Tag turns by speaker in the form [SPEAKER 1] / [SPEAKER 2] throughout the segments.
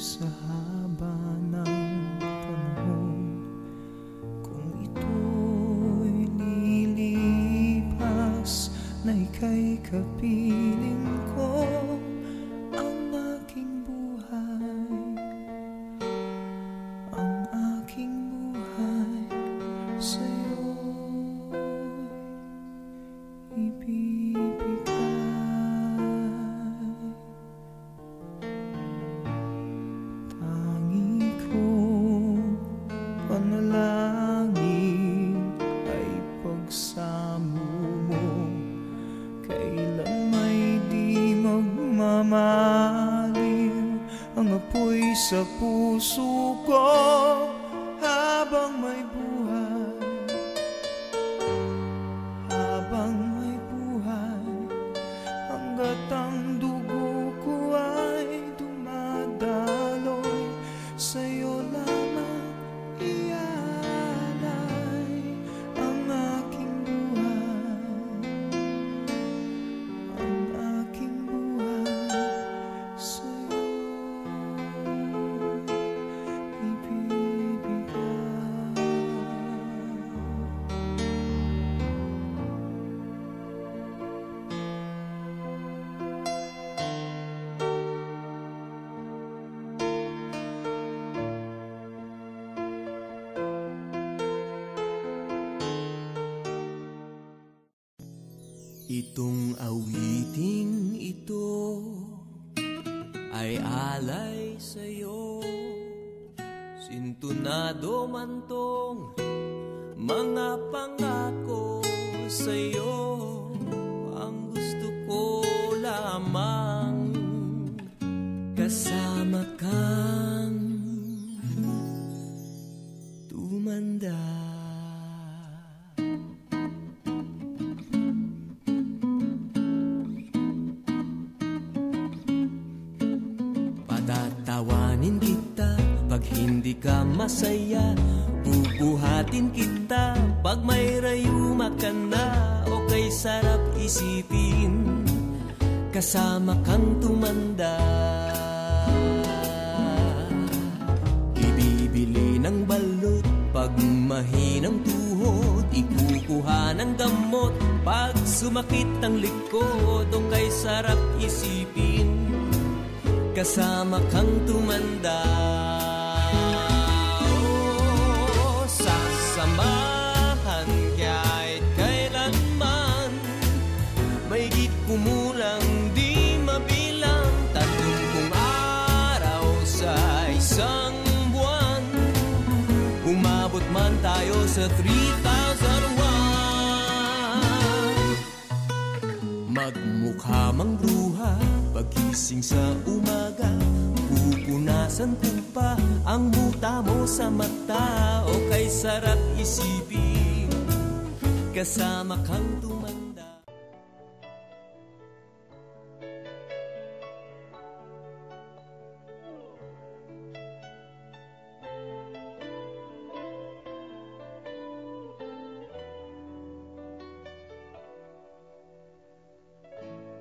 [SPEAKER 1] sa haba ng panahon. Kung ito'y lilipas na ika'y kapiling ko, ang aking buhay sa'yo'y ibibigay. Tangi kong panalangin ay pagsamo mo, kailan may di magmamaliw ang apoy sa puso ko. Habang may buhay, hanggat ang dugo ko ay dumadaloy, sa'yo lamang ialay ang aking buhay sa'yo ibibigay. Itong awiting ito ay alay sa'yo, sintunado man tong mga pangako sa'yo. Ang gusto ko lamang kasama kang tumanda. Tatawanin kita pag hindi ka masaya, bubuhatin kita pag may rayuma ka na, o kay sarap isipin kasama kang tumanda. Ibibili ng balot pag mahinang tuhod, ikukuha ng gamot pag sumakit ang likod, o kay sarap isipin kasama kang tumanda. Oh, sasamahan kahit kailanman, mahigit kumulang di mabilang 30 araw sa isang buwan. Umabot man tayo sa 3,001. Magmukha mang bruha pagising sa umaga, pupunasan ko pa ang buta mo sa mata, o kay sarap isipin kasama kang tumanda.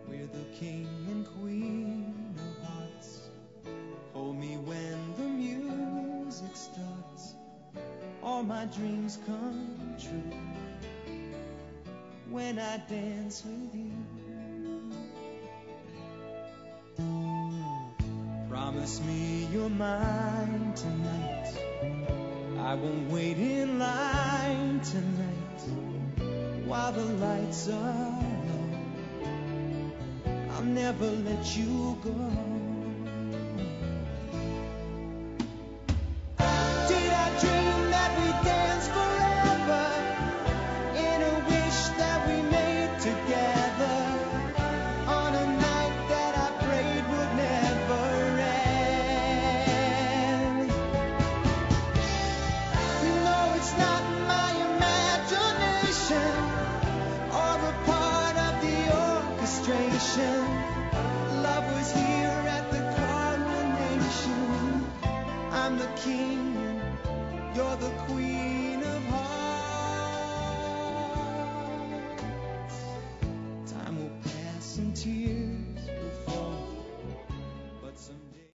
[SPEAKER 1] We're the king and queen of hearts. Hold me when the music starts. All my dreams come true when I dance with you. Promise me you're mine tonight. I won't wait in line tonight while the lights are low. I'll never let you go.